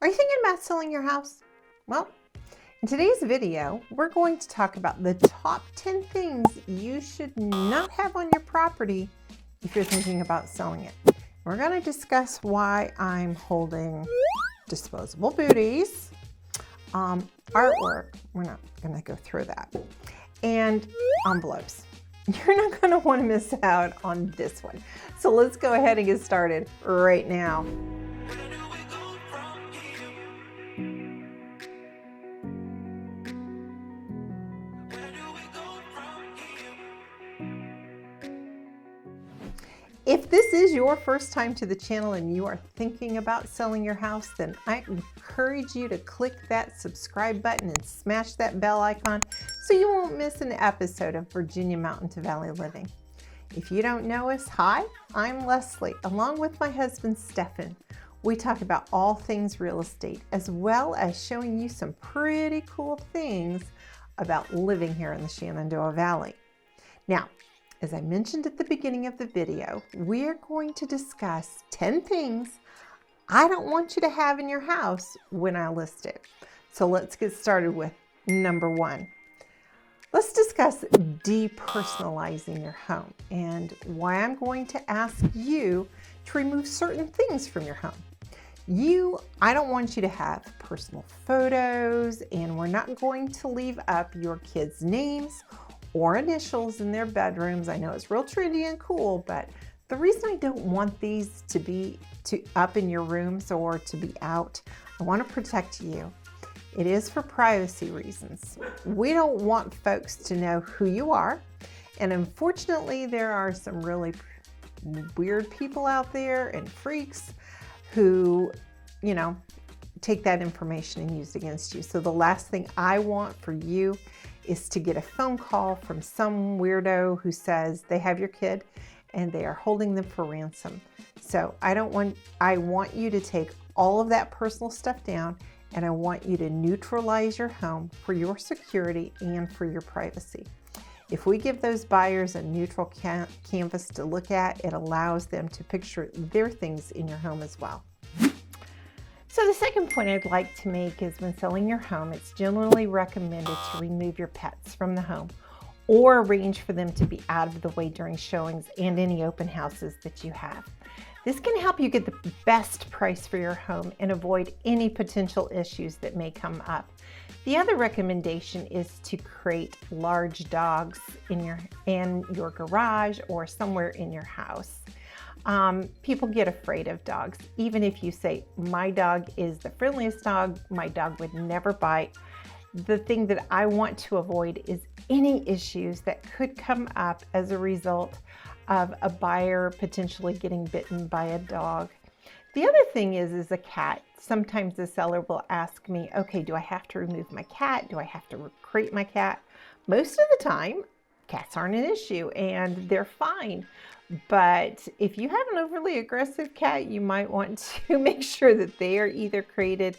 Are you thinking about selling your house? Well, in today's video, we're going to talk about the top 10 things you should not have on your property if you're thinking about selling it. We're going to discuss why I'm holding disposable booties, artwork, we're not going to go through that, and envelopes. You're not going to want to miss out on this one. So let's go ahead and get started right now. If this is your first time to the channel and you are thinking about selling your house, then I encourage you to click that subscribe button and smash that bell icon so you won't miss an episode of Virginia Mountain to Valley Living. If you don't know us, hi, I'm Leslie, along with my husband Stephen. We talk about all things real estate, as well as showing you some pretty cool things about living here in the Shenandoah Valley. Now, as I mentioned at the beginning of the video, we are going to discuss 10 things I don't want you to have in your house when I list it. So let's get started with number 1. Let's discuss depersonalizing your home and why I'm going to ask you to remove certain things from your home. I don't want you to have personal photos, and we're not going to leave up your kids' names or initials in their bedrooms. I know it's real trendy and cool, but the reason I don't want these to be up in your rooms or to be out, I want to protect you. It is for privacy reasons. We don't want folks to know who you are, and unfortunately there are some really weird people out there and freaks who, take that information and use it against you. So the last thing I want for you is to get a phone call from some weirdo who says they have your kid and they are holding them for ransom. So I want you to take all of that personal stuff down, and I want you to neutralize your home for your security and for your privacy. If we give those buyers a neutral canvas to look at, it allows them to picture their things in your home as well. So the second point I'd like to make is when selling your home, it's generally recommended to remove your pets from the home or arrange for them to be out of the way during showings and any open houses that you have. This can help you get the best price for your home and avoid any potential issues that may come up. The other recommendation is to create large dogs in your garage or somewhere in your house. People get afraid of dogs. Even if you say, my dog is the friendliest dog, my dog would never bite. The thing that I want to avoid is any issues that could come up as a result of a buyer potentially getting bitten by a dog. The other thing is a cat. Sometimes the seller will ask me, okay, do I have to remove my cat? Do I have to recreate my cat? Most of the time, cats aren't an issue and they're fine. But if you have an overly aggressive cat, you might want to make sure that they are either created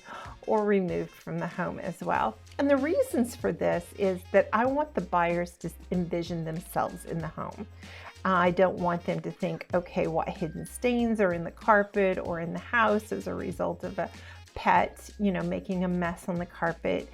or removed from the home as well. And the reasons for this is that I want the buyers to envision themselves in the home. I don't want them to think, okay, what hidden stains are in the carpet or in the house as a result of a pet, making a mess on the carpet.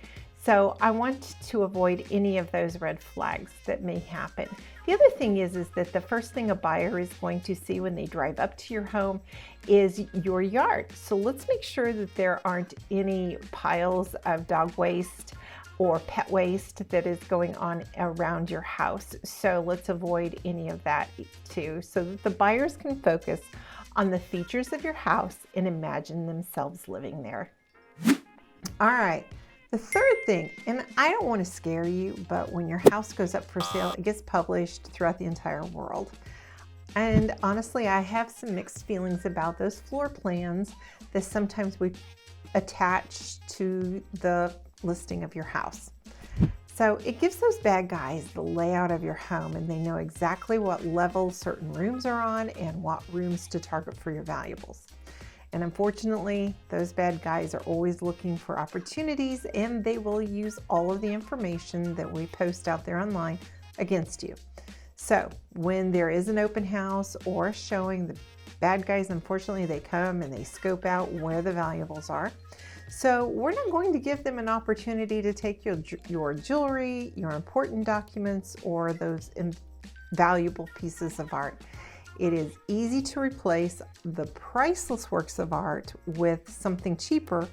So I want to avoid any of those red flags that may happen. The other thing is that the first thing a buyer is going to see when they drive up to your home is your yard. So let's make sure that there aren't any piles of dog waste or pet waste that is going on around your house. So let's avoid any of that too, so that the buyers can focus on the features of your house and imagine themselves living there. All right. The third thing, and I don't want to scare you, but when your house goes up for sale, it gets published throughout the entire world. And honestly, I have some mixed feelings about those floor plans that sometimes we attach to the listing of your house. So it gives those bad guys the layout of your home, and they know exactly what level certain rooms are on and what rooms to target for your valuables. And unfortunately, those bad guys are always looking for opportunities, and they will use all of the information that we post out there online against you. So when there is an open house or a showing, the bad guys, unfortunately, they come and they scope out where the valuables are. So we're not going to give them an opportunity to take your jewelry, your important documents, or those valuable pieces of art. It is easy to replace the priceless works of art with something cheaper,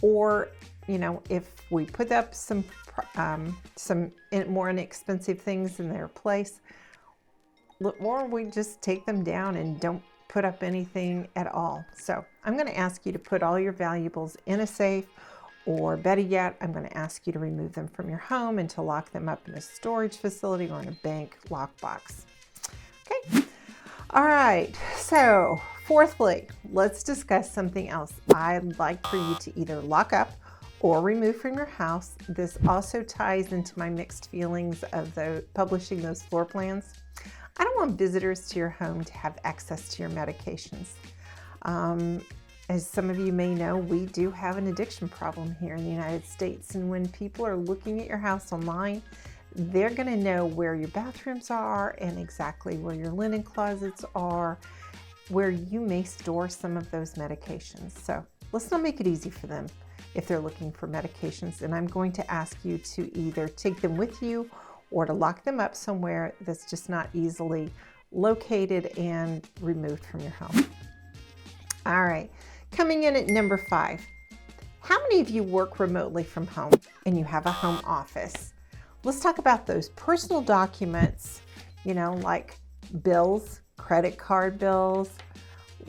or if we put up some more inexpensive things in their place, or we just take them down and don't put up anything at all. So I'm going to ask you to put all your valuables in a safe, or better yet, I'm going to ask you to remove them from your home and to lock them up in a storage facility or in a bank lockbox. Okay. All right. So fourthly, let's discuss something else I'd like for you to either lock up or remove from your house. This also ties into my mixed feelings of publishing those floor plans. I don't want visitors to your home to have access to your medications. As some of you may know, we do have an addiction problem here in the United States. And when people are looking at your house online, they're going to know where your bathrooms are and exactly where your linen closets are, where you may store some of those medications. So let's not make it easy for them if they're looking for medications. And I'm going to ask you to either take them with you or to lock them up somewhere that's just not easily located and removed from your home. All right, coming in at number 5. How many of you work remotely from home and you have a home office? Let's talk about those personal documents, like bills, credit card bills.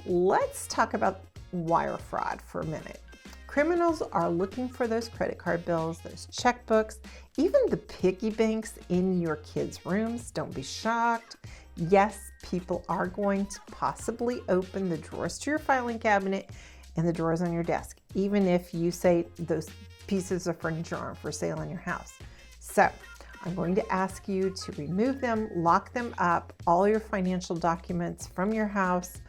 Let's talk about wire fraud for a minute. Criminals are looking for those credit card bills, those checkbooks, even the piggy banks in your kids' rooms. Don't be shocked. Yes, people are going to possibly open the drawers to your filing cabinet and the drawers on your desk, even if you say those pieces of furniture aren't for sale in your house. So I'm going to ask you to remove them, lock them up, all your financial documents from your house.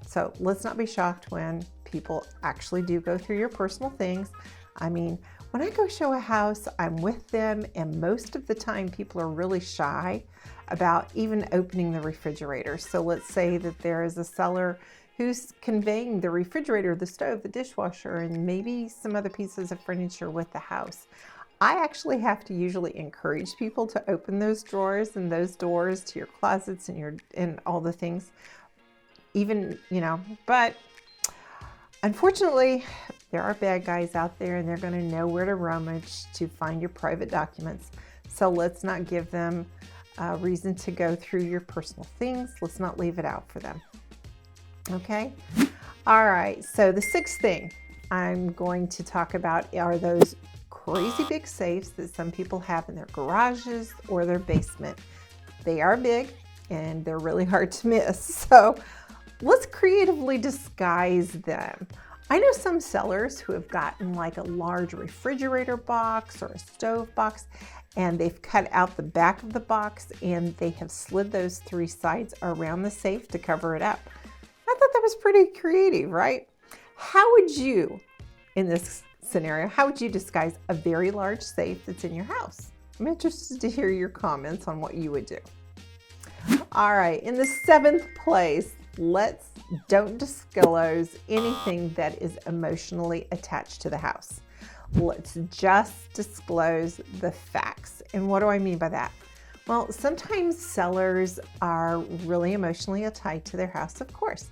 So let's not be shocked when people actually do go through your personal things. I mean, when I go show a house, I'm with them, and most of the time people are really shy about even opening the refrigerator. So let's say that there is a seller who's conveying the refrigerator, the stove, the dishwasher, and maybe some other pieces of furniture with the house. I actually have to usually encourage people to open those drawers and those doors to your closets and all the things, but unfortunately, there are bad guys out there, and they're going to know where to rummage to find your private documents. So let's not give them a reason to go through your personal things. Let's not leave it out for them. Okay? All right. So the 6th thing I'm going to talk about are those crazy big safes that some people have in their garages or their basement. They are big and they're really hard to miss. So let's creatively disguise them. I know some sellers who have gotten like a large refrigerator box or a stove box, and they've cut out the back of the box and they have slid those 3 sides around the safe to cover it up. I thought that was pretty creative, right? How would you, in this scenario, how would you disguise a very large safe that's in your house? I'm interested to hear your comments on what you would do. All right, in the 7th place, don't disclose anything that is emotionally attached to the house. Let's just disclose the facts. And what do I mean by that? Well, sometimes sellers are really emotionally tied to their house, of course,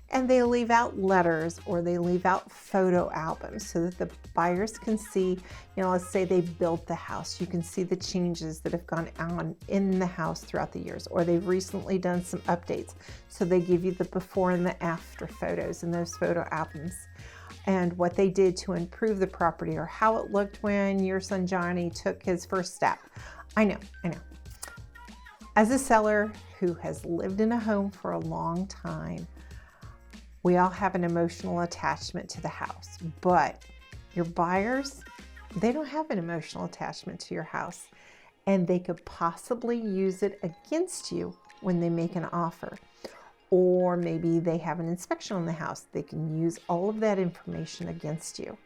and they leave out letters or they leave out photo albums so that the buyers can see, let's say they built the house. You can see the changes that have gone on in the house throughout the years, or they've recently done some updates. So they give you the before and the after photos in those photo albums and what they did to improve the property or how it looked when your son Johnny took his first step. I know. As a seller who has lived in a home for a long time, we all have an emotional attachment to the house, but your buyers, they don't have an emotional attachment to your house, and they could possibly use it against you when they make an offer. Or maybe they have an inspection on the house. They can use all of that information against you.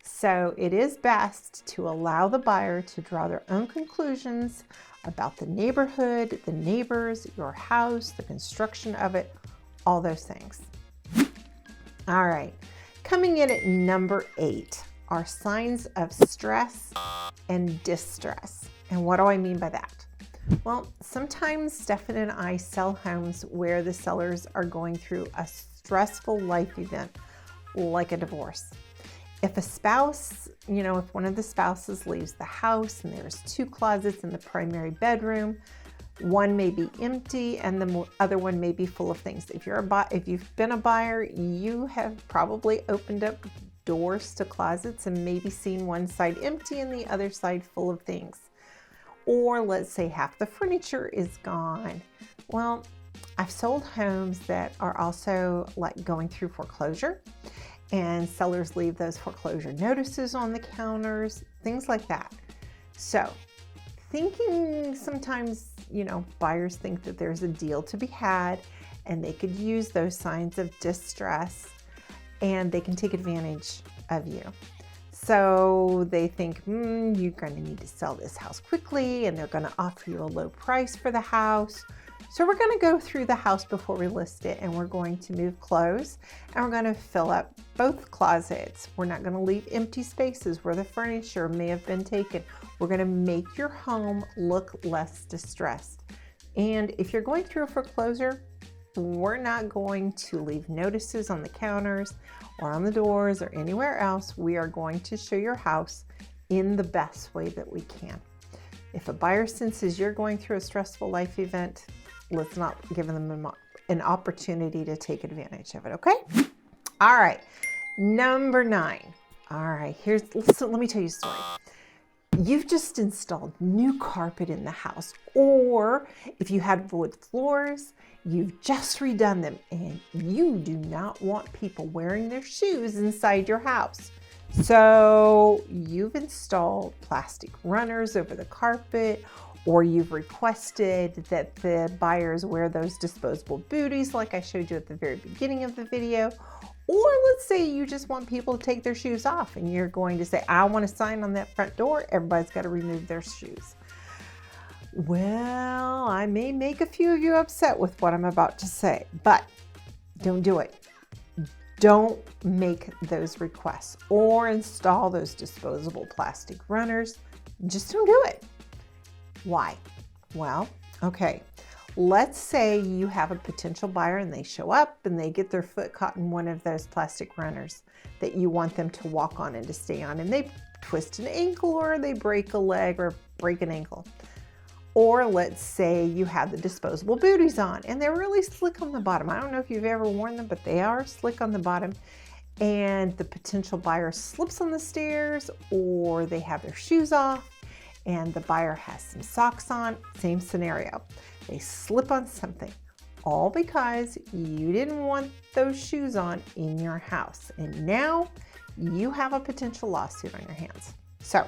So it is best to allow the buyer to draw their own conclusions about the neighborhood, the neighbors, your house, the construction of it, all those things. All right, Coming in at number 8 are signs of stress and distress. And what do I mean by that? Well, sometimes Stefan and I sell homes where the sellers are going through a stressful life event, like a divorce. If a spouse, if one of the spouses leaves the house and there's 2 closets in the primary bedroom, one may be empty and the other one may be full of things. If you've been a buyer, you have probably opened up doors to closets and maybe seen one side empty and the other side full of things. Or let's say half the furniture is gone. Well, I've sold homes that are also like going through foreclosure, and sellers leave those foreclosure notices on the counters, things like that. So thinking sometimes, buyers think that there's a deal to be had and they could use those signs of distress and they can take advantage of you. So they think, you're going to need to sell this house quickly and they're going to offer you a low price for the house. So we're going to go through the house before we list it, and we're going to move clothes and we're going to fill up both closets. We're not going to leave empty spaces where the furniture may have been taken. We're going to make your home look less distressed. And if you're going through a foreclosure, we're not going to leave notices on the counters or on the doors or anywhere else. We are going to show your house in the best way that we can. If a buyer senses you're going through a stressful life event, let's not give them an opportunity to take advantage of it, okay? All right, number 9. All right, let me tell you a story. You've just installed new carpet in the house, or if you had wood floors, you've just redone them, and you do not want people wearing their shoes inside your house. So you've installed plastic runners over the carpet, or you've requested that the buyers wear those disposable booties like I showed you at the very beginning of the video. Or let's say you just want people to take their shoes off and you're going to say, I want a sign on that front door, everybody's got to remove their shoes. Well, I may make a few of you upset with what I'm about to say, but don't do it. Don't make those requests or install those disposable plastic runners. Just don't do it. Why? Well, okay. Let's say you have a potential buyer and they show up and they get their foot caught in one of those plastic runners that you want them to walk on and to stay on, and they twist an ankle or they break a leg or break an ankle. Or let's say you have the disposable booties on and they're really slick on the bottom. I don't know if you've ever worn them, but they are slick on the bottom, and the potential buyer slips on the stairs or they have their shoes off and the buyer has some socks on. Same scenario. They slip on something, all because you didn't want those shoes on in your house. And now you have a potential lawsuit on your hands. So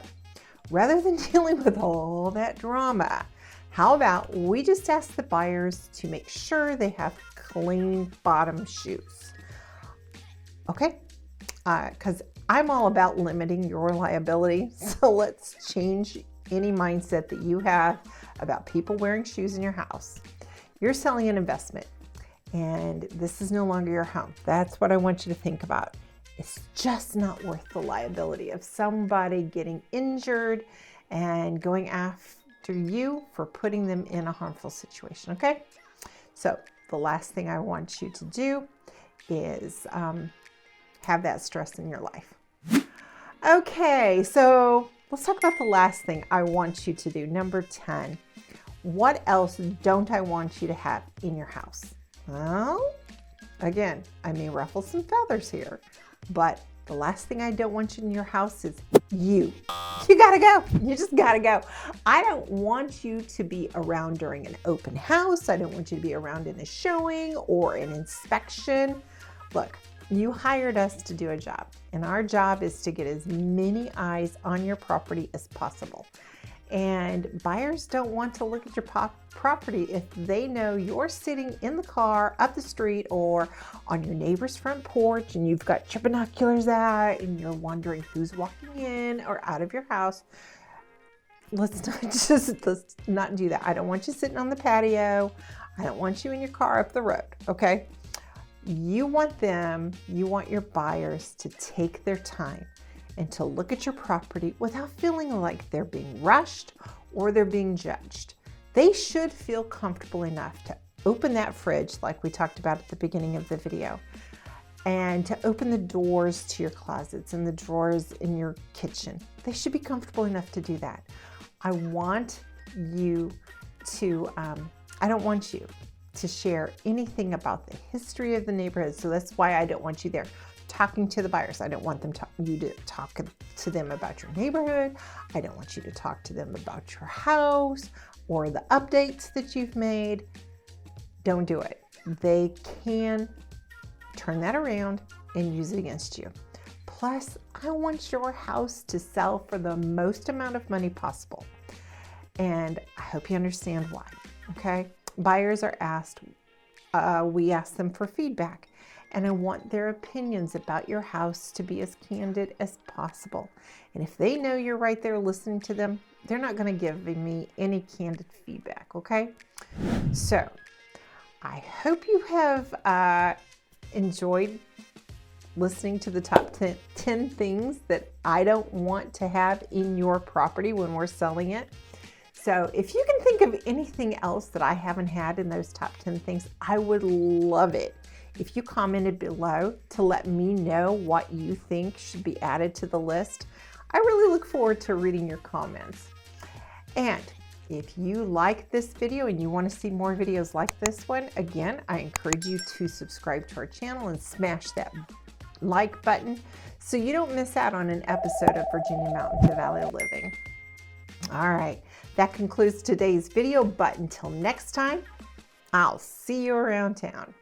rather than dealing with all that drama, how about we just ask the buyers to make sure they have clean bottom shoes? Okay? Because I'm all about limiting your liability. So let's change any mindset that you have about people wearing shoes in your house. You're selling an investment and this is no longer your home. That's what I want you to think about. It's just not worth the liability of somebody getting injured and going after you for putting them in a harmful situation, okay? So the last thing I want you to do is have that stress in your life. Okay, so let's talk about the last thing I want you to do. Number 10. What else don't I want you to have in your house? Well, again, I may ruffle some feathers here, but the last thing I don't want you in your house is you. You gotta go. You just gotta go. I don't want you to be around during an open house. I don't want you to be around in a showing or an inspection. Look, you hired us to do a job, and our job is to get as many eyes on your property as possible. And buyers don't want to look at your property if they know you're sitting in the car up the street or on your neighbor's front porch and you've got your binoculars out and you're wondering who's walking in or out of your house. Let's not do that. I don't want you sitting on the patio. I don't want you in your car up the road, okay? You want your buyers to take their time and to look at your property without feeling like they're being rushed or they're being judged. They should feel comfortable enough to open that fridge like we talked about at the beginning of the video, and to open the doors to your closets and the drawers in your kitchen. They should be comfortable enough to do that. I don't want you to share anything about the history of the neighborhood. So that's why I don't want you there talking to the buyers. I don't want you to talk to them about your neighborhood. I don't want you to talk to them about your house or the updates that you've made. Don't do it. They can turn that around and use it against you. Plus, I want your house to sell for the most amount of money possible. And I hope you understand why, okay? Buyers are asked, we ask them for feedback, and I want their opinions about your house to be as candid as possible. And if they know you're right there listening to them, they're not going to give me any candid feedback, okay? So, I hope you have enjoyed listening to the top 10 things that I don't want to have in your property when we're selling it. So if you can think of anything else that I haven't had in those top 10 things, I would love it if you commented below to let me know what you think should be added to the list. I really look forward to reading your comments. And if you like this video and you want to see more videos like this one, again, I encourage you to subscribe to our channel and smash that like button so you don't miss out on an episode of Virginia Mountain to Valley Living. All right, that concludes today's video, but until next time, I'll see you around town.